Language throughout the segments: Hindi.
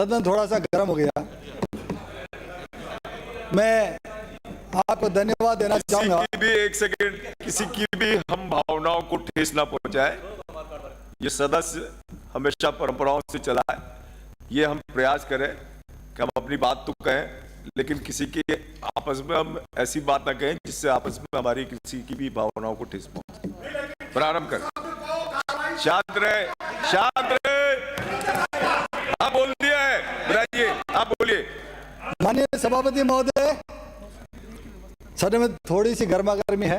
सदन थोड़ा सा गर्म हो गया। मैं आपको धन्यवाद देना चाहूंगा। किसी की भी एक सेकंड, किसी की भी हम भावनाओं को ठेस ना पहुंचाए। ये सदस्य हमेशा परंपराओं से चला है। ये हम प्रयास करें कि हम अपनी बात तो कहें, लेकिन किसी के आपस में हम ऐसी बात ना कहें जिससे आपस में हमारी किसी की भी भावनाओं को ठेस पहुंचे। प्रारंभ करें। शांत रहे, शांत रहे। आप बोल दिया है ब्राजी, आप बोलिए। माननीय सभापति महोदय, सदन में थोड़ी सी गर्मा गर्मी है।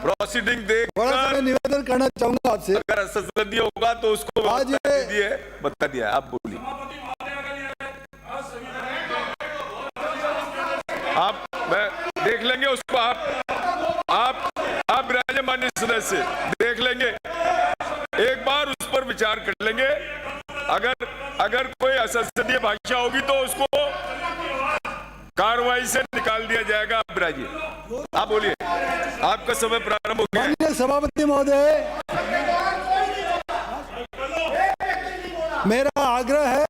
प्रोसीडिंग देख थोड़ा सा मैं निवेदन करना चाहूंगा आपसे। अगर असंसदीय होगा तो उसको आज बता दिया। आप बोलिए। आप मैं देख लेंगे उसको। आप विराजमान सदस्य देख लेंगे, एक बार उस पर विचार कर लेंगे। अगर कोई असंसदीय भाषा होगी तो उसको कार्रवाई से निकाल दिया जाएगा। आप विराजिए, आप बोलिए, आपका समय प्रारंभ हो गया। माननीय सभापति महोदय, मेरा आग्रह है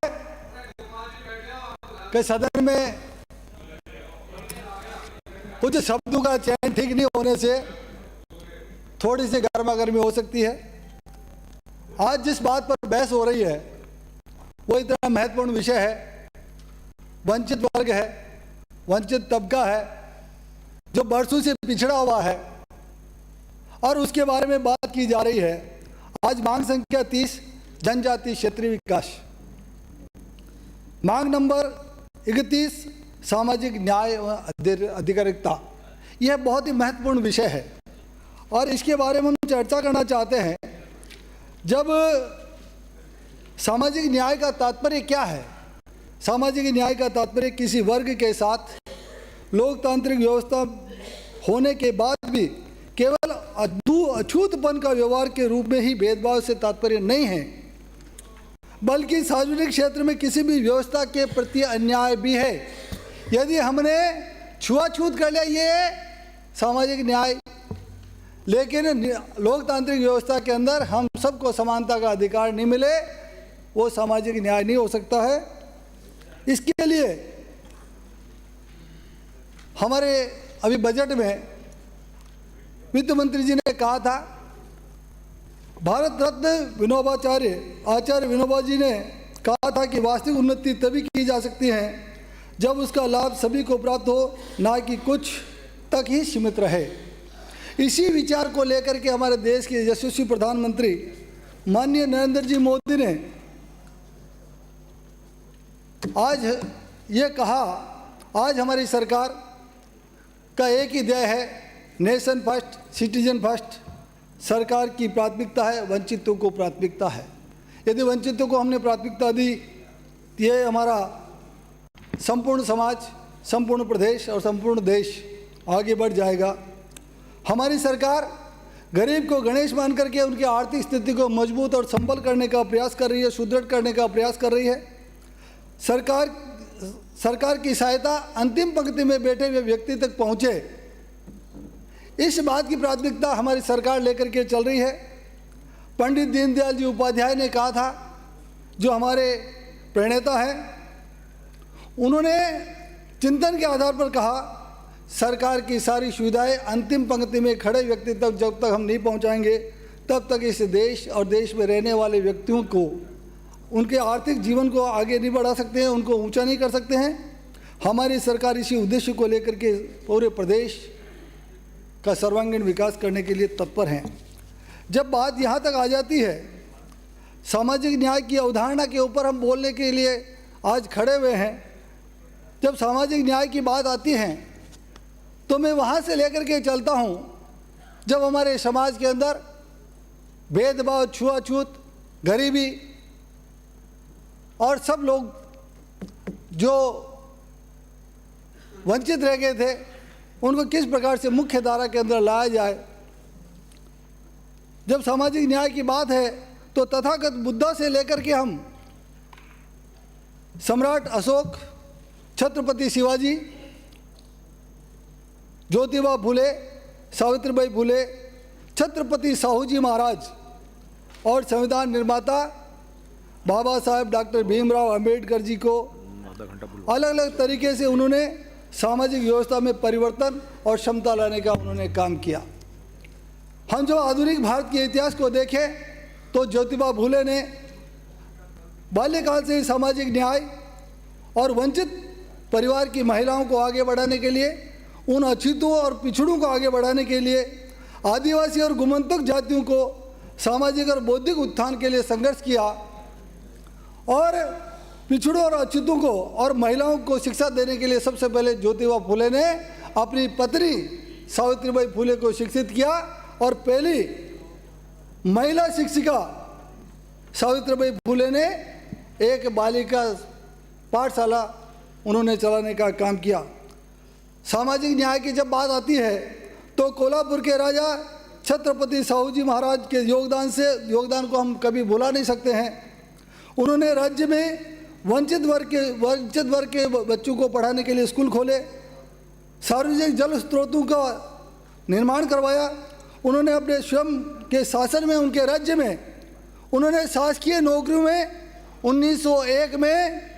कि सदन में कुछ शब्दों का चयन ठीक नहीं होने से थोड़ी सी गर्मा गर्मी हो सकती है। आज जिस बात पर बहस हो रही है वो इतना महत्वपूर्ण विषय है। वंचित वर्ग है, वंचित तबका है जो बरसों से पिछड़ा हुआ है और उसके बारे में बात की जा रही है। आज मांग संख्या 30 जनजाति क्षेत्रीय विकास, मांग नंबर 31 सामाजिक न्याय व अधिकारिता। यह बहुत ही महत्वपूर्ण विषय है और इसके बारे में हम चर्चा करना चाहते हैं। जब सामाजिक न्याय का तात्पर्य क्या है? सामाजिक न्याय का तात्पर्य किसी वर्ग के साथ लोकतांत्रिक व्यवस्था होने के बाद भी केवल अछूतपन का व्यवहार के रूप में ही भेदभाव से तात्पर्य नहीं है, बल्कि सार्वजनिक क्षेत्र में किसी भी व्यवस्था के प्रति अन्याय भी है। यदि हमने छुआछूत कर लिया ये सामाजिक न्याय, लेकिन लोकतांत्रिक व्यवस्था के अंदर हम सबको समानता का अधिकार नहीं मिले, वो सामाजिक न्याय नहीं हो सकता है। इसके लिए हमारे अभी बजट में वित्त मंत्री जी ने कहा था, भारत रत्न आचार्य विनोबा जी ने कहा था कि वास्तविक उन्नति तभी की जा सकती है जब उसका लाभ सभी को प्राप्त हो, ना कि कुछ तक ही सीमित रहे। इसी विचार को लेकर के हमारे देश के यशस्वी प्रधानमंत्री माननीय नरेंद्र जी मोदी ने आज ये कहा, आज हमारी सरकार का एक ही ध्येय है, नेशन फर्स्ट सिटीजन फर्स्ट। सरकार की प्राथमिकता है, वंचितों को प्राथमिकता है। यदि वंचितों को हमने प्राथमिकता दी, ये हमारा संपूर्ण समाज, संपूर्ण प्रदेश और संपूर्ण देश आगे बढ़ जाएगा। हमारी सरकार गरीब को गणेश मान करके उनकी आर्थिक स्थिति को मजबूत और संबल करने का प्रयास कर रही है, सुदृढ़ करने का प्रयास कर रही है। सरकार की सहायता अंतिम पंक्ति में बैठे हुए व्यक्ति तक पहुँचे, इस बात की प्राथमिकता हमारी सरकार लेकर के चल रही है। पंडित दीनदयाल जी उपाध्याय ने कहा था, जो हमारे प्रणेता हैं, उन्होंने चिंतन के आधार पर कहा, सरकार की सारी सुविधाएं अंतिम पंक्ति में खड़े व्यक्ति तक जब तक हम नहीं पहुंचाएंगे, तब तक इस देश और देश में रहने वाले व्यक्तियों को, उनके आर्थिक जीवन को आगे नहीं बढ़ा सकते हैं, उनको ऊंचा नहीं कर सकते हैं। हमारी सरकार इसी उद्देश्य को लेकर के पूरे प्रदेश का सर्वांगीण विकास करने के लिए तत्पर हैं। जब बात यहाँ तक आ जाती है, सामाजिक न्याय की अवधारणा के ऊपर हम बोलने के लिए आज खड़े हुए हैं। जब सामाजिक न्याय की बात आती है तो मैं वहाँ से लेकर के चलता हूँ जब हमारे समाज के अंदर भेदभाव, छुआछूत, गरीबी और सब लोग जो वंचित रह गए थे उनको किस प्रकार से मुख्य धारा के अंदर लाया जाए। जब सामाजिक न्याय की बात है तो तथागत बुद्धा से लेकर के हम सम्राट अशोक, छत्रपति शिवाजी, ज्योतिबा फुले, सावित्रीबाई फुले, छत्रपति साहू जी महाराज और संविधान निर्माता बाबा साहेब डॉक्टर भीमराव अंबेडकर जी को अलग अलग तरीके से उन्होंने सामाजिक व्यवस्था में परिवर्तन और क्षमता लाने का उन्होंने काम किया। हम जो आधुनिक भारत के इतिहास को देखें तो ज्योतिबा फुले ने बाल्यकाल से ही सामाजिक न्याय और वंचित परिवार की महिलाओं को आगे बढ़ाने के लिए, उन अछूतों और पिछड़ों को आगे बढ़ाने के लिए, आदिवासी और गुमंतक जातियों को सामाजिक और बौद्धिक उत्थान के लिए संघर्ष किया और पिछड़ों और अछूतों को और महिलाओं को शिक्षा देने के लिए सबसे पहले ज्योतिबा फुले ने अपनी पत्नी सावित्रीबाई फुले को शिक्षित किया और पहली महिला शिक्षिका सावित्रीबाई फुले ने एक बालिका पाठशाला उन्होंने चलाने का काम किया। सामाजिक न्याय की जब बात आती है तो कोल्हापुर के राजा छत्रपति साहूजी महाराज के योगदान को हम कभी भुला नहीं सकते हैं। उन्होंने राज्य में वंचित वर्ग के बच्चों को पढ़ाने के लिए स्कूल खोले, सार्वजनिक जल स्रोतों का निर्माण करवाया। उन्होंने अपने स्वयं के शासन में उनके राज्य में उन्होंने शासकीय नौकरियों में 1901 में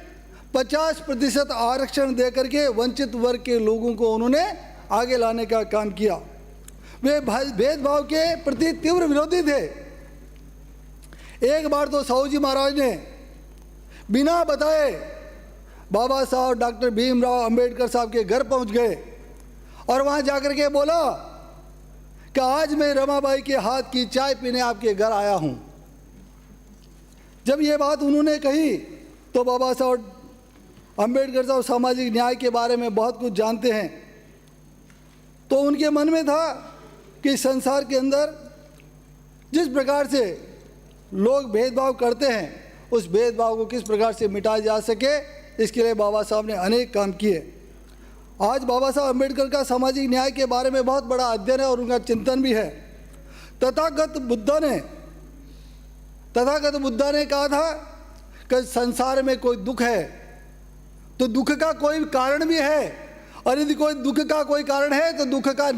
50% आरक्षण देकर के वंचित वर्ग के लोगों को उन्होंने आगे लाने का काम किया। वे भेदभाव के प्रति तीव्र विरोधी थे। एक बार तो साहूजी महाराज ने बिना बताए बाबा साहब डॉक्टर भीमराव अंबेडकर साहब के घर पहुंच गए और वहां जाकर के बोला कि आज मैं रमाबाई के हाथ की चाय पीने आपके घर आया हूं। जब ये बात उन्होंने कही तो बाबा साहब अंबेडकर साहब सामाजिक न्याय के बारे में बहुत कुछ जानते हैं, तो उनके मन में था कि संसार के अंदर जिस प्रकार से लोग भेदभाव करते हैं उस भेदभाव को किस प्रकार से मिटाया जा सके, इसके लिए बाबा साहब ने अनेक काम किए। आज बाबा साहब अंबेडकर का सामाजिक न्याय के बारे में बहुत बड़ा अध्ययन है और उनका चिंतन भी है। तथागत बुद्धा ने कहा था कि संसार में कोई दुख है तो दुख का कोई कारण भी है, और यदि कोई दुख का कोई कारण है तो दुख का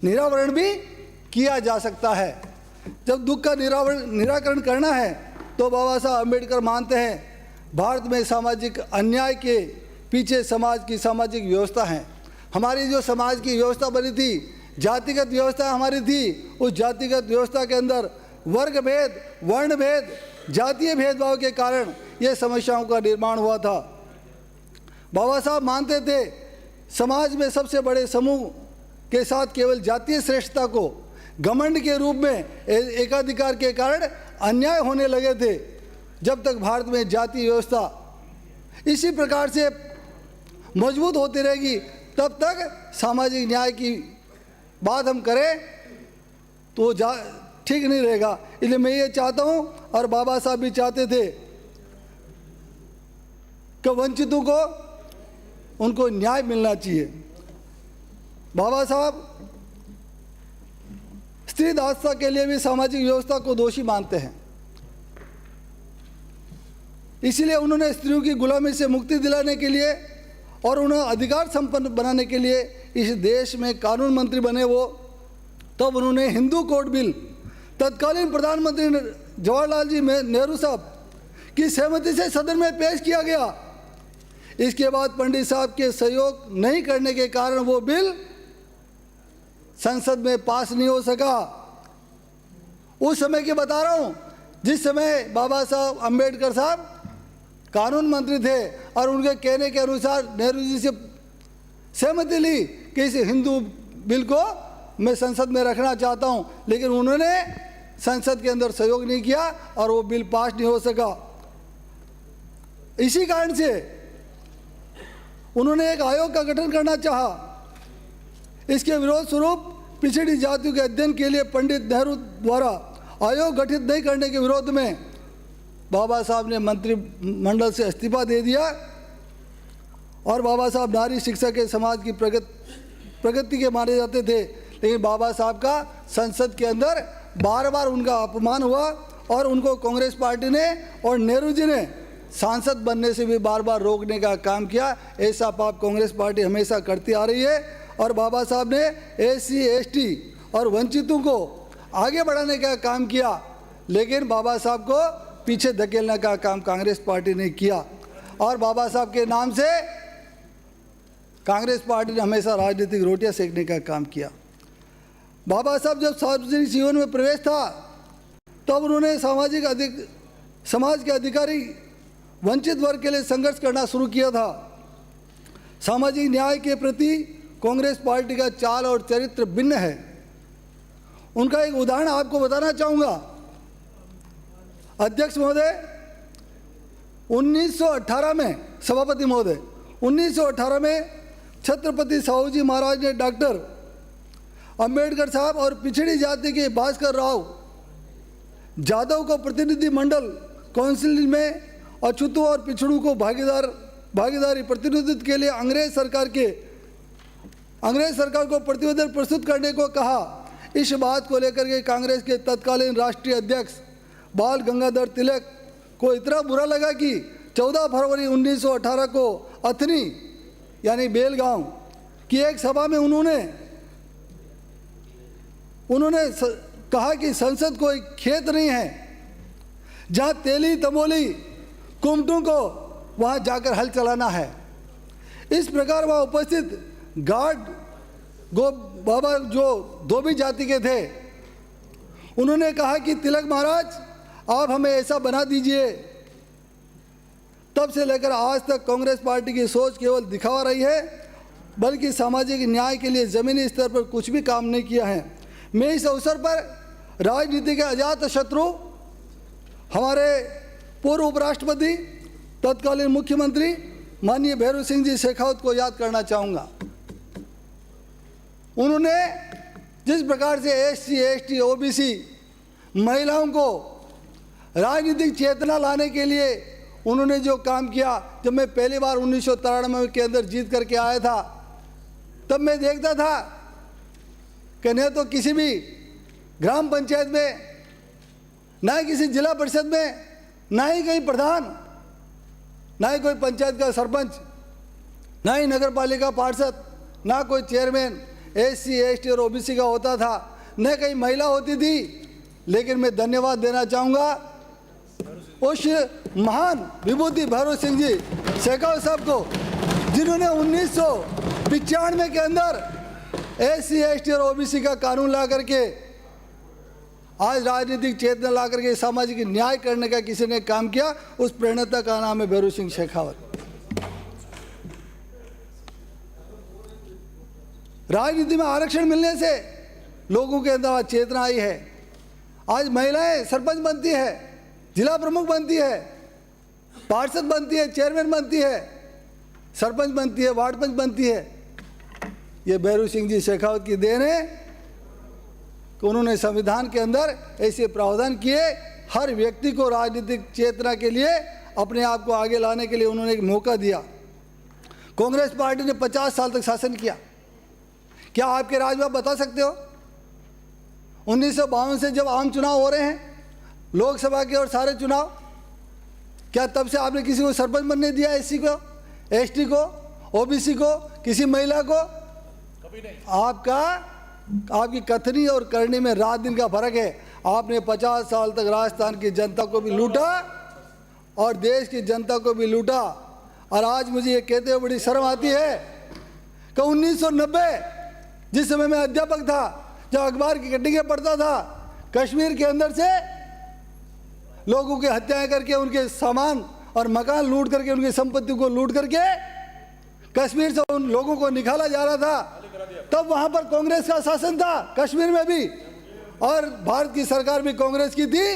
निरावरण भी किया जा सकता है। जब दुख का निराकरण करना है तो बाबा साहब अंबेडकर मानते हैं भारत में सामाजिक अन्याय के पीछे समाज की सामाजिक व्यवस्था है। हमारी जो समाज की व्यवस्था बनी थी, जातिगत व्यवस्था हमारी थी, उस जातिगत व्यवस्था के अंदर वर्ग भेद, वर्ण भेद, जातीय भेदभाव के कारण ये समस्याओं का निर्माण हुआ था। बाबा साहब मानते थे समाज में सबसे बड़े समूह के साथ केवल जातीय श्रेष्ठता को घमंड के रूप में एकाधिकार के कारण अन्याय होने लगे थे। जब तक भारत में जातीय व्यवस्था इसी प्रकार से मजबूत होती रहेगी तब तक सामाजिक न्याय की बात हम करें तो ठीक नहीं रहेगा। इसलिए मैं ये चाहता हूँ और बाबा साहब भी चाहते थे कि वंचितों को उनको न्याय मिलना चाहिए। बाबा साहब स्त्री दासता के लिए भी सामाजिक व्यवस्था को दोषी मानते हैं, इसलिए उन्होंने स्त्रियों की गुलामी से मुक्ति दिलाने के लिए और उन्हें अधिकार संपन्न बनाने के लिए इस देश में कानून मंत्री बने वो, तब उन्होंने हिंदू कोड बिल तत्कालीन प्रधानमंत्री जवाहरलाल जी नेहरू साहब की सहमति से सदन में पेश किया गया। इसके बाद पंडित साहब के सहयोग नहीं करने के कारण वो बिल संसद में पास नहीं हो सका। उस समय की बता रहा हूँ जिस समय बाबा साहब अंबेडकर साहब कानून मंत्री थे और उनके कहने के अनुसार नेहरू जी से सहमति ली कि इस हिंदू बिल को मैं संसद में रखना चाहता हूँ, लेकिन उन्होंने संसद के अंदर सहयोग नहीं किया और वो बिल पास नहीं हो सका। इसी कारण से उन्होंने एक आयोग का गठन करना चाहा। इसके विरोध स्वरूप पिछड़ी जातियों के अध्ययन के लिए पंडित नेहरू द्वारा आयोग गठित नहीं करने के विरोध में बाबा साहब ने मंत्रिमंडल से इस्तीफा दे दिया और बाबा साहब नारी शिक्षा के समाज की प्रगति के माने जाते थे। लेकिन बाबा साहब का संसद के अंदर बार बार उनका अपमान हुआ और उनको कांग्रेस पार्टी ने और नेहरू जी ने सांसद बनने से भी बार बार रोकने का काम किया। ऐसा पाप कांग्रेस पार्टी हमेशा करती आ रही है और बाबा साहब ने SC ST और वंचितों को आगे बढ़ाने का काम किया। लेकिन बाबा साहब को पीछे धकेलने का काम कांग्रेस पार्टी ने किया और बाबा साहब के नाम से कांग्रेस पार्टी ने हमेशा राजनीतिक रोटियां सेकने का काम किया। बाबा साहब जब सार्वजनिक जीवन में प्रवेश था तब उन्होंने समाज के अधिकारी वंचित वर्ग के लिए संघर्ष करना शुरू किया था। सामाजिक न्याय के प्रति कांग्रेस पार्टी का चाल और चरित्र भिन्न है। उनका एक उदाहरण आपको बताना चाहूँगा। अध्यक्ष महोदय 1918 में, सभापति महोदय 1918 में छत्रपति साहूजी महाराज ने डॉक्टर अंबेडकर साहब और पिछड़ी जाति के भास्कर राव जादव को प्रतिनिधि मंडल काउंसिल में अछूतों और पिछड़ों को भागीदारी प्रतिनिधित्व के लिए अंग्रेज सरकार को प्रतिवेदन प्रस्तुत करने को कहा। इस बात को लेकर के कांग्रेस के तत्कालीन राष्ट्रीय अध्यक्ष बाल गंगाधर तिलक को इतना बुरा लगा कि 14 फरवरी 1918 को अथनी यानी बेलगांव की एक सभा में उन्होंने कहा कि संसद कोई खेत नहीं है जहां तेली तमोली कुमटों को वहां जाकर हल चलाना है। इस प्रकार वहां उपस्थित गार्ड बाबा जो धोबी जाति के थे उन्होंने कहा कि तिलक महाराज आप हमें ऐसा बना दीजिए। तब से लेकर आज तक कांग्रेस पार्टी की सोच केवल दिखावा रही है, बल्कि सामाजिक न्याय के लिए जमीनी स्तर पर कुछ भी काम नहीं किया है। मैं इस अवसर पर राजनीति के अजात शत्रु हमारे पूर्व उपराष्ट्रपति तत्कालीन मुख्यमंत्री माननीय भैरू सिंह जी शेखावत को याद करना चाहूँगा। उन्होंने जिस प्रकार से SC, ST, OBC महिलाओं को राजनीतिक चेतना लाने के लिए उन्होंने जो काम किया, जब मैं पहली बार 1993 के अंदर जीत करके आया था तब मैं देखता था कि न तो किसी भी ग्राम पंचायत में, ना ही किसी जिला परिषद में, ना ही कहीं प्रधान, ना ही कोई पंचायत का सरपंच, ना ही नगर पालिका पार्षद, ना कोई चेयरमैन SC, ST और OBC का होता था, न कहीं महिला होती थी। लेकिन मैं धन्यवाद देना चाहूँगा उस महान विभूति भैरू सिंह जी शेखावत साहब को, जिन्होंने 1995 के अंदर SC, ST और OBC का कानून ला करके आज राजनीतिक चेतना ला करके सामाजिक न्याय करने का किसी ने काम किया। उस प्रणेता का नाम है भैरू सिंह शेखावत। राजनीति में आरक्षण मिलने से लोगों के अंदर आज चेतना आई है। आज महिलाएं सरपंच बनती है, जिला प्रमुख बनती है, पार्षद बनती है, चेयरमैन बनती है, सरपंच बनती है, वार्ड पंच बनती है। ये भैरू सिंह जी शेखावत की देन है कि उन्होंने संविधान के अंदर ऐसे प्रावधान किए, हर व्यक्ति को राजनीतिक चेतना के लिए अपने आप को आगे लाने के लिए उन्होंने एक मौका दिया। कांग्रेस पार्टी ने 50 साल तक शासन किया। क्या आपके राज में आप बता सकते हो 1952 से जब आम चुनाव हो रहे हैं, लोकसभा के और सारे चुनाव, क्या तब से आपने किसी को सरपंच बनने दिया? SC को, ST को, OBC को, किसी महिला को? कभी नहीं। आपकी कथनी और करनी में रात दिन का फर्क है। आपने 50 साल तक राजस्थान की जनता को भी लूटा और देश की जनता को भी लूटा। और आज मुझे ये कहते हुए बड़ी शर्म आती है कि 1990 जिस समय मैं अध्यापक था, जब अखबार की कटिंगें पढ़ता था, कश्मीर के अंदर से लोगों की हत्याएं करके उनके सामान और मकान लूट करके, उनकी संपत्ति को लूट करके कश्मीर से उन लोगों को निकाला जा रहा था। तब वहां पर कांग्रेस का शासन था, कश्मीर में भी, और भारत की सरकार भी कांग्रेस की थी।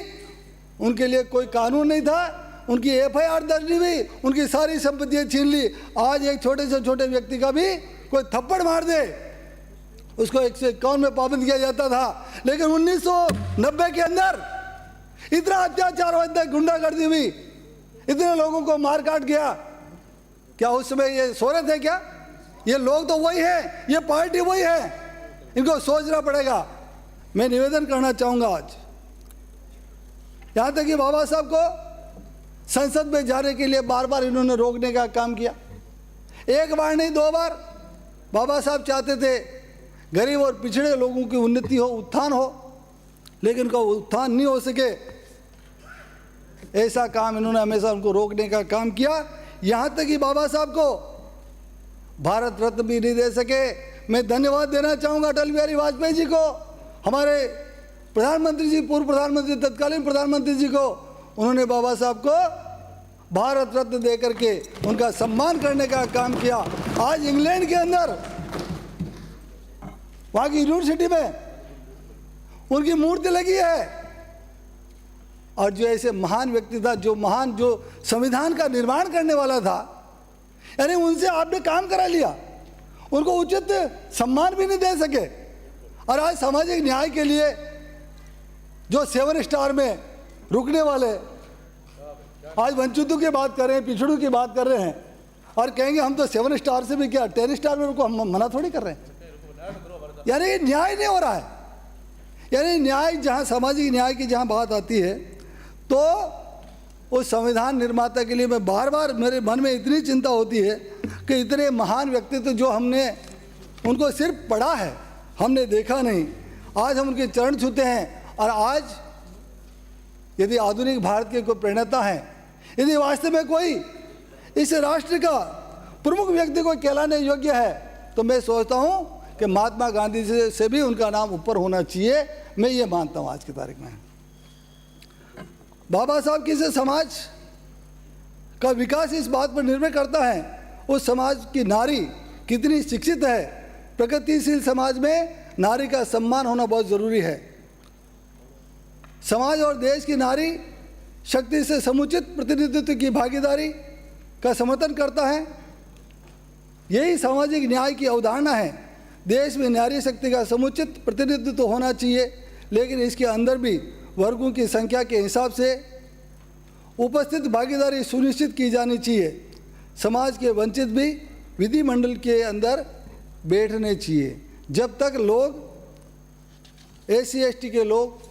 उनके लिए कोई कानून नहीं था, उनकी FIR दर्ज नहीं हुई, उनकी सारी संपत्तियां छीन ली। आज एक छोटे से छोटे व्यक्ति का भी कोई थप्पड़ मार दे, उसको 151 में पाबंद किया जाता था। लेकिन 1990 के अंदर इतना अत्याचार हुआ, इतना गुंडागर्दी हुई, इतने लोगों को मार काट गया। क्या उस समय ये सो रहे थे क्या? ये लोग तो वही है, ये पार्टी वही है, इनको सोचना पड़ेगा। मैं निवेदन करना चाहूँगा आज, यहाँ तक कि बाबा साहब को संसद में जाने के लिए बार बार इन्होंने रोकने का काम किया। एक बार नहीं, 2 बार। बाबा साहब चाहते थे गरीब और पिछड़े लोगों की उन्नति हो, उत्थान हो, लेकिन उनका उत्थान नहीं हो सके। ऐसा काम इन्होंने हमेशा उनको रोकने का काम किया। यहाँ तक कि बाबा साहब को भारत रत्न भी नहीं दे सके। मैं धन्यवाद देना चाहूँगा अटल बिहारी वाजपेयी जी को, हमारे प्रधानमंत्री जी, पूर्व प्रधानमंत्री, तत्कालीन प्रधानमंत्री जी को। उन्होंने बाबा साहब को भारत रत्न दे करके उनका सम्मान करने का काम किया। आज इंग्लैंड के अंदर वहाँ की यूनिवर्सिटी में उनकी मूर्ति लगी है। और जो ऐसे महान व्यक्ति था, जो संविधान का निर्माण करने वाला था, यानी उनसे आपने काम करा लिया, उनको उचित सम्मान भी नहीं दे सके। और आज सामाजिक न्याय के लिए जो 7 स्टार में रुकने वाले आज वंचितों की बात कर रहे हैं, पिछड़ों की बात कर रहे हैं, और कहेंगे हम तो 7 स्टार से भी क्या 10 स्टार में रुको, हम मना थोड़ी कर रहे हैं। यानी न्याय नहीं हो रहा है। यानी न्याय, जहाँ सामाजिक न्याय की जहाँ बात आती है, तो उस संविधान निर्माता के लिए मैं बार बार, मेरे मन में इतनी चिंता होती है कि इतने महान व्यक्तित्व जो हमने उनको सिर्फ पढ़ा है, हमने देखा नहीं, आज हम उनके चरण छूते हैं। और आज यदि आधुनिक भारत के कोई प्रणेता हैं, यदि वास्तव में कोई इस राष्ट्र का प्रमुख व्यक्ति को कहलाने योग्य है, तो मैं सोचता हूँ कि महात्मा गांधी से भी उनका नाम ऊपर होना चाहिए। मैं ये मानता हूँ आज की तारीख में। बाबा साहब की से समाज का विकास इस बात पर निर्भर करता है उस समाज की नारी कितनी शिक्षित है। प्रगतिशील समाज में नारी का सम्मान होना बहुत ज़रूरी है। समाज और देश की नारी शक्ति से समुचित प्रतिनिधित्व की भागीदारी का समर्थन करता है। यही सामाजिक न्याय की अवधारणा है। देश में नारी शक्ति का समुचित प्रतिनिधित्व होना चाहिए, लेकिन इसके अंदर भी वर्गों की संख्या के हिसाब से उपस्थित भागीदारी सुनिश्चित की जानी चाहिए। समाज के वंचित भी विधिमंडल के अंदर बैठने चाहिए। जब तक लोग SC ST के लोग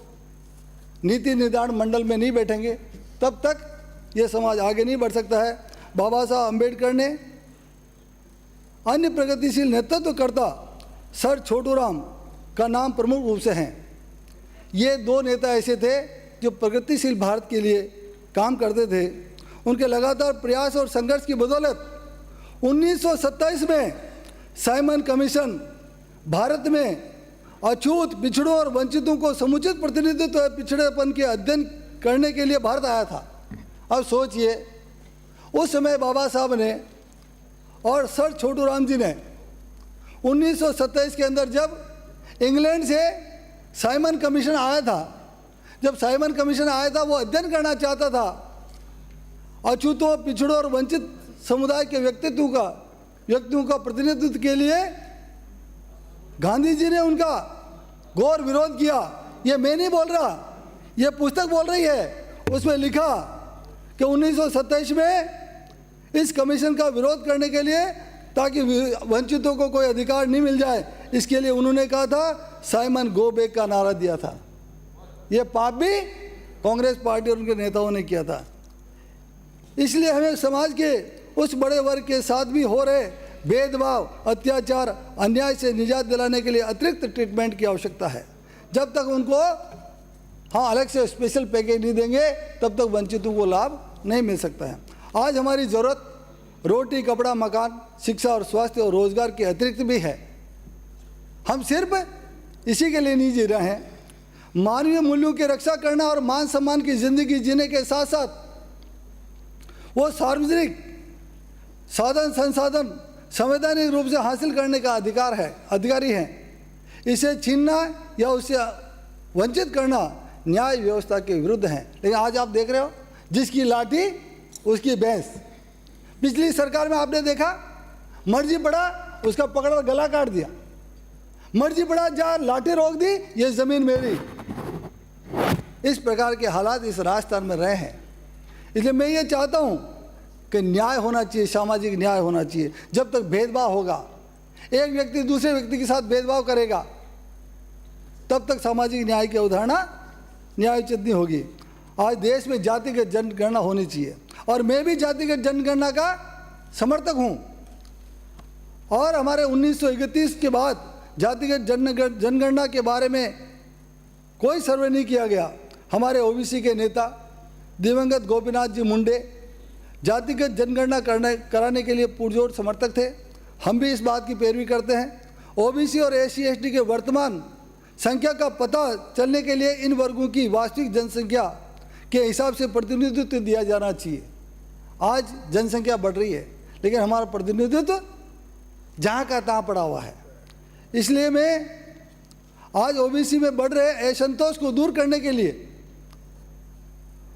नीति निर्धारण मंडल में नहीं बैठेंगे, तब तक ये समाज आगे नहीं बढ़ सकता है। बाबा साहब अम्बेडकर ने अन्य प्रगतिशील नेतृत्वकर्ता सर छोटूराम का नाम प्रमुख रूप से हैं। ये 2 नेता ऐसे थे जो प्रगतिशील भारत के लिए काम करते थे। उनके लगातार प्रयास और संघर्ष की बदौलत 1927 में साइमन कमीशन भारत में अछूत, पिछड़ों और वंचितों को समुचित प्रतिनिधित्व और पिछड़ेपन के अध्ययन करने के लिए भारत आया था। अब सोचिए, उस समय बाबा साहब ने और सर छोटूराम जी ने 1927 के अंदर जब इंग्लैंड से साइमन कमीशन आया था, जब साइमन कमीशन आया था, वो अध्ययन करना चाहता था अछूतों, पिछड़ों और वंचित समुदाय के व्यक्तियों का प्रतिनिधित्व के लिए गांधी जी ने उनका घोर विरोध किया। ये मैं नहीं बोल रहा, ये पुस्तक बोल रही है। उसमें लिखा कि 1927 में इस कमीशन का विरोध करने के लिए, ताकि वंचितों को कोई अधिकार नहीं मिल जाए, इसके लिए उन्होंने कहा था साइमन गो बैक का नारा दिया था। ये पाप भी कांग्रेस पार्टी और उनके नेताओं ने किया था। इसलिए हमें समाज के उस बड़े वर्ग के साथ भी हो रहे भेदभाव, अत्याचार, अन्याय से निजात दिलाने के लिए अतिरिक्त ट्रीटमेंट की आवश्यकता है। जब तक उनको अलग से स्पेशल पैकेज नहीं देंगे, तब तक वंचितों को लाभ नहीं मिल सकता है। आज हमारी ज़रूरत रोटी, कपड़ा, मकान, शिक्षा और स्वास्थ्य और रोजगार के अतिरिक्त भी है। हम सिर्फ इसी के लिए नहीं जी रहे हैं। मानवीय मूल्यों की रक्षा करना और मान सम्मान की जिंदगी जीने के साथ साथ वो सार्वजनिक साधन संसाधन संवैधानिक रूप से हासिल करने का अधिकारी हैं। इसे छीनना या उससे वंचित करना न्याय व्यवस्था के विरुद्ध है। लेकिन आज आप देख रहे हो, जिसकी लाठी उसकी भैंस। पिछली सरकार में आपने देखा, मर्जी पड़ा उसका पकड़ गला काट दिया, मर्जी पड़ा जा लाठी रोक दी, ये जमीन मेरी। इस प्रकार के हालात इस राजस्थान में रहे हैं। इसलिए मैं ये चाहता हूँ कि न्याय होना चाहिए, सामाजिक न्याय होना चाहिए। जब तक भेदभाव होगा, एक व्यक्ति दूसरे व्यक्ति के साथ भेदभाव करेगा, तब तक सामाजिक न्याय की अवधारणा न्यायोचित नहीं होगी। आज देश में जातिगत जनगणना होनी चाहिए, और मैं भी जातिगत जनगणना का समर्थक हूँ। और हमारे 1931 के बाद जातिगत जनगणना के बारे में कोई सर्वे नहीं किया गया। हमारे OBC के नेता दिवंगत गोपीनाथ जी मुंडे जातिगत जनगणना कराने के लिए पुरजोर समर्थक थे। हम भी इस बात की पैरवी करते हैं। ओबीसी और SC/ST के वर्तमान संख्या का पता चलने के लिए इन वर्गों की वास्तविक जनसंख्या के हिसाब से प्रतिनिधित्व दिया जाना चाहिए। आज जनसंख्या बढ़ रही है लेकिन हमारा प्रतिनिधित्व जहाँ का तहाँ पड़ा हुआ है। इसलिए मैं आज ओबीसी में बढ़ रहे असंतोष को दूर करने के लिए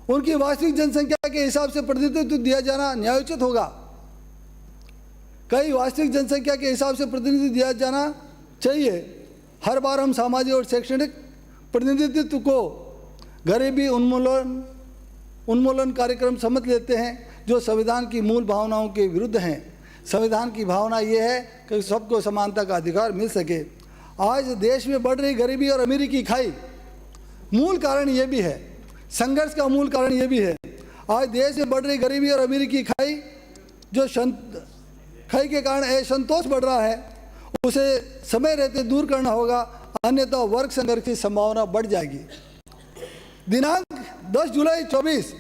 उनकी वास्तविक जनसंख्या के हिसाब से प्रतिनिधित्व दिया जाना न्यायोचित होगा। कई वास्तविक जनसंख्या के हिसाब से प्रतिनिधित्व दिया जाना चाहिए। हर बार हम सामाजिक और शैक्षणिक प्रतिनिधित्व को गरीबी उन्मूलन कार्यक्रम समझ लेते हैं जो संविधान की मूल भावनाओं के विरुद्ध हैं। संविधान की भावना ये है कि सबको समानता का अधिकार मिल सके। आज देश में बढ़ रही गरीबी और अमीरी की खाई मूल कारण ये भी है, संघर्ष का मूल कारण ये भी है। आज देश में बढ़ रही गरीबी और अमीरी की खाई जो खाई के कारण असंतोष बढ़ रहा है उसे समय रहते दूर करना होगा, अन्यथा वर्ग संघर्ष की संभावना बढ़ जाएगी। दिनांक 10 जुलाई 24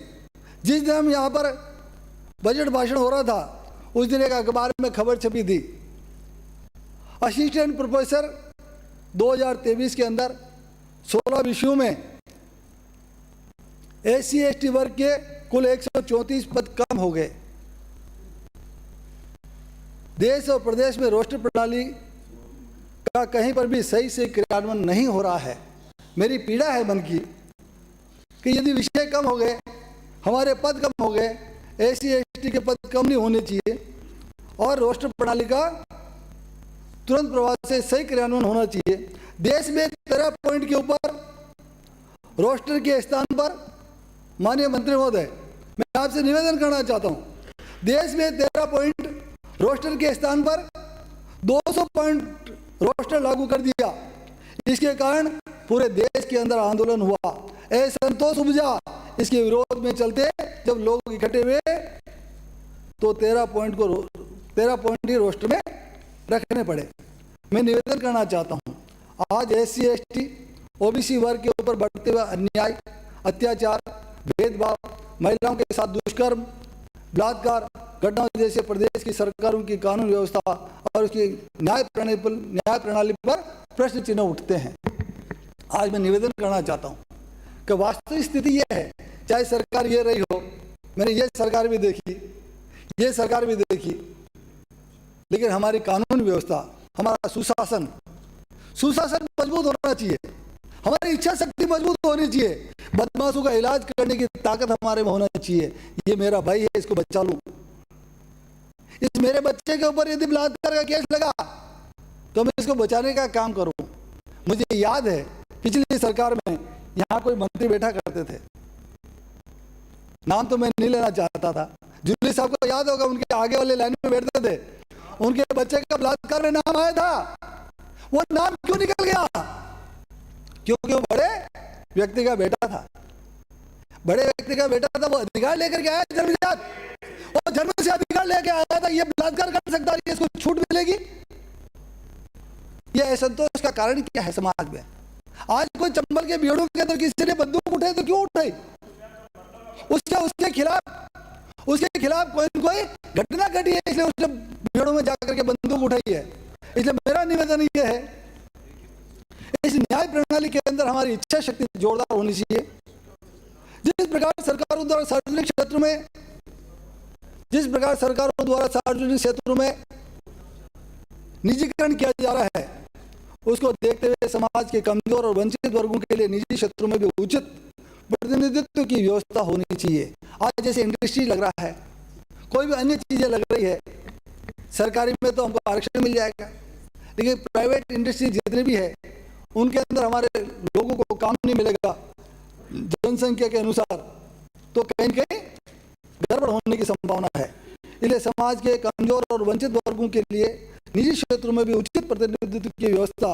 जिस दिन हम यहाँ पर बजट भाषण हो रहा था उस दिन एक अखबार में खबर छपी थी, असिस्टेंट प्रोफेसर 2023 के अंदर 16 विषयों में SC/ST वर्ग के कुल 134 पद कम हो गए। देश और प्रदेश में रोस्टर प्रणाली का कहीं पर भी सही से क्रियान्वयन नहीं हो रहा है। मेरी पीड़ा है मन की कि यदि विषय कम हो गए, हमारे पद कम हो गए, SC/ST के पद कम नहीं होने चाहिए और रोस्टर प्रणाली का तुरंत प्रभाव से सही क्रियान्वयन होना चाहिए। देश में 13 पॉइंट के ऊपर रोस्टर के स्थान पर माननीय मंत्री महोदय मैं आपसे निवेदन करना चाहता हूं, देश में 13 पॉइंट रोस्टर के स्थान पर 200 पॉइंट रोस्टर लागू कर दिया। इसके कारण पूरे देश के अंदर आंदोलन हुआ, असंतोष उपजा। इसके विरोध में चलते जब लोग इकट्ठे हुए तो 13 पॉइंट ही रोस्टर में रखने पड़े। मैं निवेदन करना चाहता हूं, आज SC/ST OBC वर्ग के ऊपर बढ़ते हुए अन्याय, अत्याचार, भेदभाव, महिलाओं के साथ दुष्कर्म, बलात्कार घटनाओं जैसे प्रदेश की सरकारों की कानून व्यवस्था और उसकी न्याय प्रणाली पर प्रश्न चिन्ह उठते हैं। आज मैं निवेदन करना चाहता हूं कि वास्तविक स्थिति यह है, चाहे सरकार ये रही हो, मैंने ये सरकार भी देखी, ये सरकार भी देखी, लेकिन हमारी कानून व्यवस्था, हमारा सुशासन मजबूत होना चाहिए, हमारी इच्छा शक्ति मजबूत होनी चाहिए, बदमाशों का इलाज करने की ताकत हमारे में होना चाहिए। ये मेरा भाई है, इसको बचा लूं। इस मेरे बच्चे के ऊपर यदि बलात्कार का केस लगा तो मैं इसको बचाने का काम करूं। मुझे याद है पिछली सरकार में यहां कोई मंत्री बैठा करते थे, नाम तो मैं नहीं लेना चाहता था, जुल्ली साहब को याद होगा, उनके आगे वाले लाइन में बैठते थे, उनके बच्चे का बलात्कार में नाम आया था। वो नाम क्यों निकल गया? क्योंकि वो बड़े व्यक्ति का बेटा था, बड़े व्यक्ति का बेटा था, वो अधिकार लेकर के आया जन्मजात, और जन्म से अधिकार लेकर आया था, ये बलात्कार कर सकता है, इसको छूट मिलेगी। ये असंतोष का कारण क्या है समाज में? आज कोई चंबल के बीड़ों के अंदर किसी ने बंदूक उठाई तो क्यों उठाई? उसके खिलाफ कोई घटना घटी है, इसलिए उसने बीड़ों में जाकर के बंदूक उठाई है। इसलिए मेरा निवेदन ये है, इस न्याय प्रणाली के अंदर हमारी इच्छा शक्ति जोरदार होनी चाहिए। जिस प्रकार सरकारों द्वारा सार्वजनिक क्षेत्रों में निजीकरण किया जा रहा है, उसको देखते हुए समाज के कमजोर और वंचित वर्गों के लिए निजी क्षेत्रों में भी उचित प्रतिनिधित्व की व्यवस्था होनी चाहिए। आज जैसे इंडस्ट्री लग रहा है, कोई भी अन्य चीजें लग रही है, सरकारी में तो हमको आरक्षण मिल जाएगा, लेकिन प्राइवेट इंडस्ट्री जितनी भी है उनके अंदर हमारे लोगों को काम नहीं मिलेगा जनसंख्या के अनुसार, तो कहीं न कहीं गड़बड़ होने की संभावना है। इसलिए समाज के कमजोर और वंचित वर्गों के लिए निजी क्षेत्रों में भी उचित प्रतिनिधित्व की व्यवस्था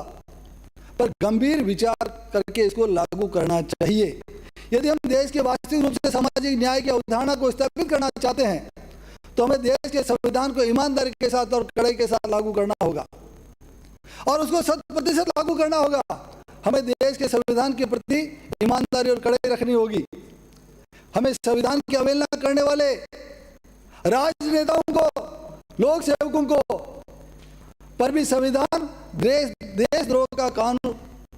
पर गंभीर विचार करके इसको लागू करना चाहिए। यदि हम देश के वास्तविक रूप से सामाजिक न्याय की अवधारणा को स्थापित करना चाहते हैं तो हमें देश के संविधान को ईमानदारी के साथ और कड़ाई के साथ लागू करना होगा और उसको 100% लागू करना होगा। हमें देश के संविधान के प्रति ईमानदारी और कड़ाई रखनी होगी। हमें संविधान की अवहेलना करने वाले राजनेताओं को, लोक सेवकों को पर भी संविधान देशद्रोह का कानून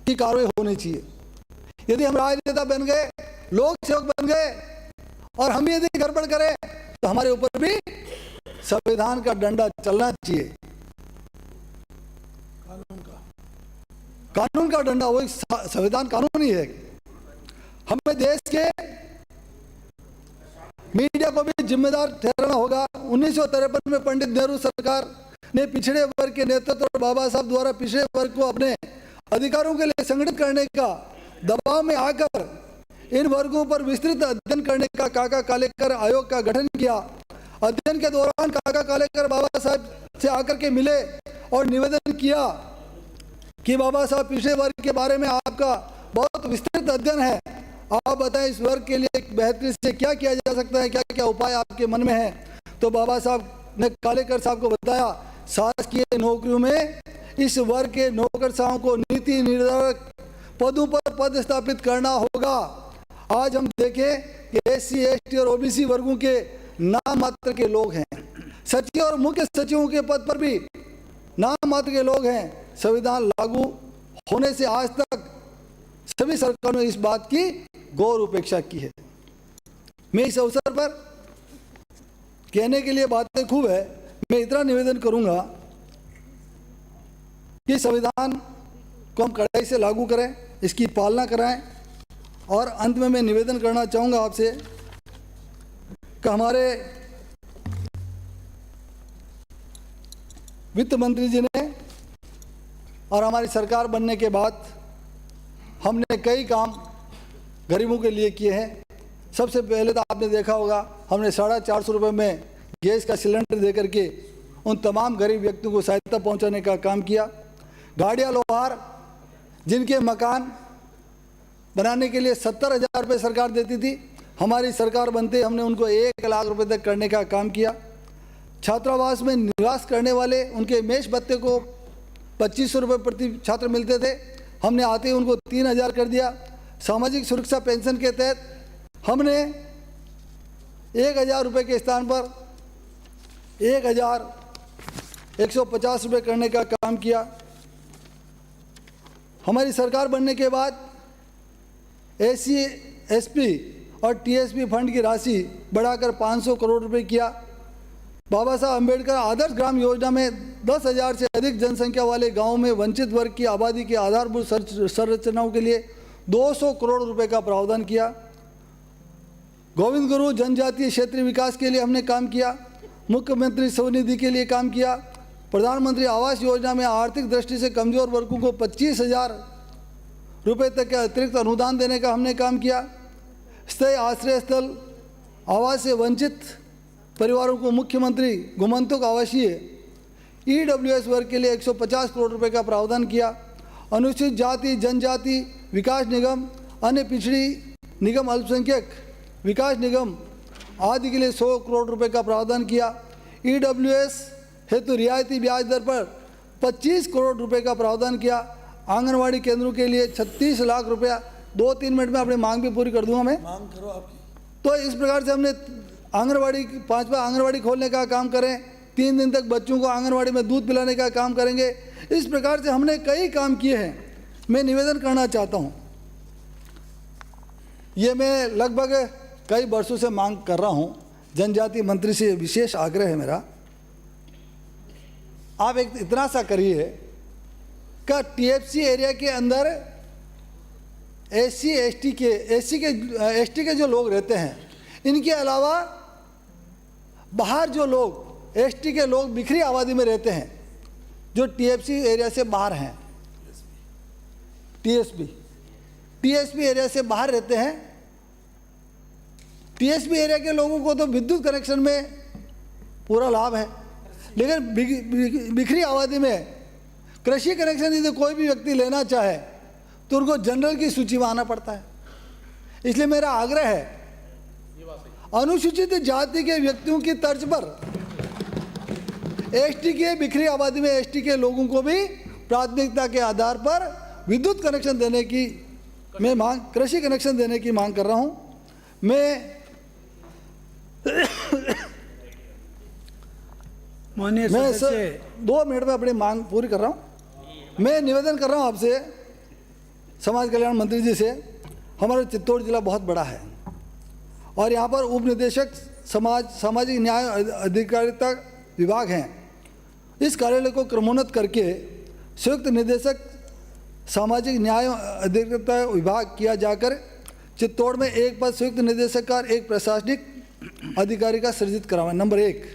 की कार्रवाई होनी चाहिए। यदि हम राजनेता बन गए, लोक सेवक बन गए और हम यदि गड़बड़ करें तो हमारे ऊपर भी संविधान का डंडा चलना चाहिए। कानून का डंडा, वही संविधान कानून ही है। हमें देश के मीडिया को भी जिम्मेदार ठहराना होगा। 1953 में पंडित नेहरू सरकार ने पिछड़े वर्ग के नेतृत्व और बाबा साहब द्वारा पिछड़े वर्ग को अपने अधिकारों के लिए संगठित करने का दबाव में आकर इन वर्गों पर विस्तृत अध्ययन करने का काका कालेकर आयोग का गठन किया। अध्ययन के दौरान काका कालेकर बाबा साहब से आकर के मिले और निवेदन किया कि बाबा साहब पिछड़े वर्ग के बारे में आपका बहुत विस्तृत अध्ययन है, आप बताएं इस वर्ग के लिए बेहतरी से क्या किया जा सकता है, क्या क्या उपाय आपके मन में है। तो बाबा साहब ने कालेकर साहब को बताया, शासकीय नौकरियों में इस वर्ग के नौकरशाहों को नीति निर्धारक पदों पर पद स्थापित करना होगा। आज हम देखें कि SC, ST और OBC वर्गों के नाम मात्र के लोग हैं, सचिव और मुख्य सचिवों के पद पर भी नाम मात्र के लोग हैं। संविधान लागू होने से आज तक सभी सरकारों ने इस बात की गौर उपेक्षा की है। मैं इस अवसर पर कहने के लिए बातें खूब है, मैं इतना निवेदन करूंगा कि संविधान को हम कड़ाई से लागू करें, इसकी पालना कराएं। और अंत में मैं निवेदन करना चाहूंगा आपसे कि हमारे वित्त मंत्री जी ने और हमारी सरकार बनने के बाद हमने कई काम गरीबों के लिए किए हैं। सबसे पहले तो आपने देखा होगा, हमने 450 रुपये में गैस का सिलेंडर दे करके उन तमाम गरीब व्यक्तियों को सहायता पहुंचाने का काम किया। गाड़िया लोहार जिनके मकान बनाने के लिए 70,000 रुपये सरकार देती थी, हमारी सरकार बनते हमने उनको 1 लाख रुपए तक करने का काम किया। छात्रावास में निवास करने वाले उनके मेष भत्ते को 2500 रुपये प्रति छात्र मिलते थे, हमने आते ही उनको 3,000 कर दिया। सामाजिक सुरक्षा पेंशन के तहत हमने 1,000 रुपये के स्थान पर 1,150 रुपये करने का काम किया। हमारी सरकार बनने के बाद SC, SP और TSP फंड की राशि बढ़ाकर 500 करोड़ रुपए किया। बाबा साहब अम्बेडकर आदर्श ग्राम योजना में 10,000 से अधिक जनसंख्या वाले गांवों में वंचित वर्ग की आबादी के आधारभूत संरचनाओं के लिए 200 करोड़ रुपए का प्रावधान किया। गोविंद गुरु जनजातीय क्षेत्रीय विकास के लिए हमने काम किया। मुख्यमंत्री स्वनिधि के लिए काम किया। प्रधानमंत्री आवास योजना में आर्थिक दृष्टि से कमजोर वर्गों को 25,000 रुपये तक के अतिरिक्त अनुदान देने का हमने काम किया। स्थायी आश्रय स्थल आवास से वंचित परिवारों को मुख्यमंत्री गोमंतक आवासीय EWS वर्ग के लिए 150 करोड़ रुपए का प्रावधान किया। अनुसूचित जाति जनजाति विकास निगम, अन्य पिछड़ी निगम, अल्पसंख्यक विकास निगम आदि के लिए 100 करोड़ रुपए का प्रावधान किया। EWS हेतु रियायती ब्याज दर पर 25 करोड़ रुपए का प्रावधान किया। आंगनवाड़ी केंद्रों के लिए 36 लाख रुपया। 2-3 मिनट में अपनी मांग भी पूरी कर दूंगा मैं। मांग करो आपकी। तो इस प्रकार से हमने आंगनवाड़ी 5वां आंगनवाड़ी खोलने का काम करें, 3 दिन तक बच्चों को आंगनवाड़ी में दूध पिलाने का काम करेंगे। इस प्रकार से हमने कई काम किए हैं। मैं निवेदन करना चाहता हूं, ये मैं लगभग कई वर्षों से मांग कर रहा हूं, जनजाति मंत्री से विशेष आग्रह है मेरा, आप एक इतना सा करिए का TFC एरिया के अंदर SC ST के जो लोग रहते हैं, इनके अलावा बाहर जो लोग ST के लोग बिखरी आबादी में रहते हैं, जो TFC एरिया से बाहर हैं, TSP एरिया से बाहर रहते हैं। TSP एरिया के लोगों को तो विद्युत कनेक्शन में पूरा लाभ है, लेकिन बिखरी आबादी में कृषि कनेक्शन यदि कोई भी व्यक्ति लेना चाहे तो उनको जनरल की सूची में आना पड़ता है। इसलिए मेरा आग्रह है, अनुसूचित जाति के व्यक्तियों की तर्ज पर ST के बिखरी आबादी में ST के लोगों को भी प्राथमिकता के आधार पर विद्युत कनेक्शन देने की मैं मांग, कृषि कनेक्शन देने की मांग कर रहा हूं। मैं माननीय मैं सदस्य 2 मिनट में अपनी मांग पूरी कर रहा हूँ। मैं निवेदन कर रहा हूँ आपसे, समाज कल्याण मंत्री जी से। हमारा चित्तौड़ जिला बहुत बड़ा है और यहाँ पर उप निदेशक सामाजिक न्याय अधिकारिता विभाग हैं। इस कार्यालय को क्रमोन्नत करके संयुक्त निदेशक सामाजिक न्याय अधिकारिता विभाग किया जाकर चित्तौड़ में एक पद संयुक्त निदेशक का एक प्रशासनिक अधिकारी का सृजित करावा। नंबर 1,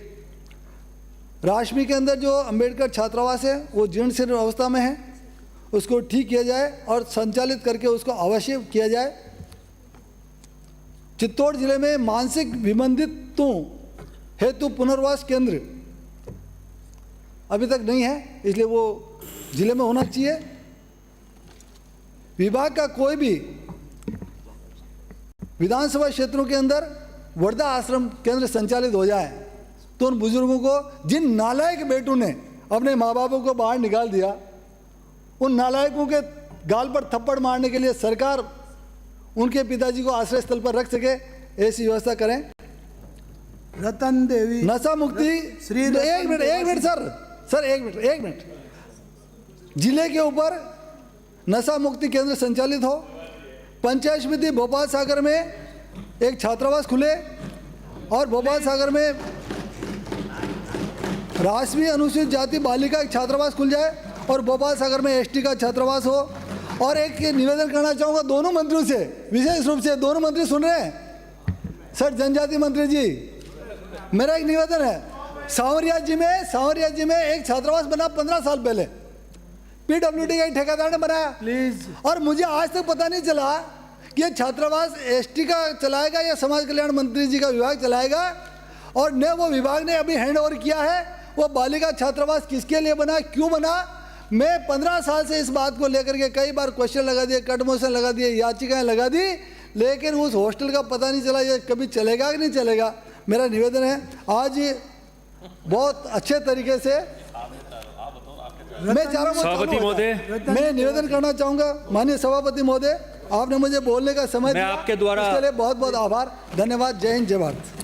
राशमी के अंदर जो अंबेडकर छात्रावास है वो जीर्ण शीर्ण अवस्था में है, उसको ठीक किया जाए और संचालित करके उसको अवश्य किया जाए। चित्तौड़ जिले में मानसिक विबंधितों हेतु पुनर्वास केंद्र अभी तक नहीं है, इसलिए वो जिले में होना चाहिए। विभाग का कोई भी विधानसभा क्षेत्रों के अंदर वृद्धा आश्रम केंद्र संचालित हो जाए तो उन बुजुर्गों को, जिन नालायक बेटों ने अपने माँ बापों को बाहर निकाल दिया, उन नालायकों के गाल पर थप्पड़ मारने के लिए सरकार उनके पिताजी को आश्रय स्थल पर रख सके, ऐसी व्यवस्था करें। रतन देवी नशा मुक्ति श्री एक मिनट सर एक मिनट जिले के ऊपर नशा मुक्ति केंद्र संचालित हो। पंचायत समिति भोपाल सागर में एक छात्रावास खुले और भोपाल सागर में राष्ट्रीय अनुसूचित जाति बालिका एक छात्रावास खुल जाए और भोपाल सागर में एसटी का छात्रावास हो। और एक निवेदन करना चाहूँगा दोनों मंत्रियों से, विशेष रूप से दोनों मंत्री सुन रहे हैं सर, जनजाति मंत्री जी, मेरा एक निवेदन है। सांवरिया जी में एक छात्रावास बना 15 साल पहले, पीडब्ल्यूडी का ठेकेदार ने बनाया प्लीज। और मुझे आज तक पता नहीं चला कि ये छात्रावास एसटी का चलाएगा या समाज कल्याण मंत्री जी का विभाग चलाएगा। और न वो विभाग ने अभी हैंड ओवर किया है वो बालिका छात्रावास किसके लिए बना, क्यों बना। मैं 15 साल से इस बात को लेकर के कई बार क्वेश्चन लगा दिए, कट मोशन लगा दिए, याचिकाएं लगा दी, लेकिन उस हॉस्टल का पता नहीं चला ये कभी चलेगा कि नहीं चलेगा। मेरा निवेदन है आज बहुत अच्छे तरीके से मैं चाह रहा हूँ, मैं निवेदन करना चाहूँगा माननीय सभापति महोदय, आपने मुझे बोलने का समय दिया, आपके द्वारा इसके लिए बहुत बहुत आभार, धन्यवाद। जय हिंद, जय भारत।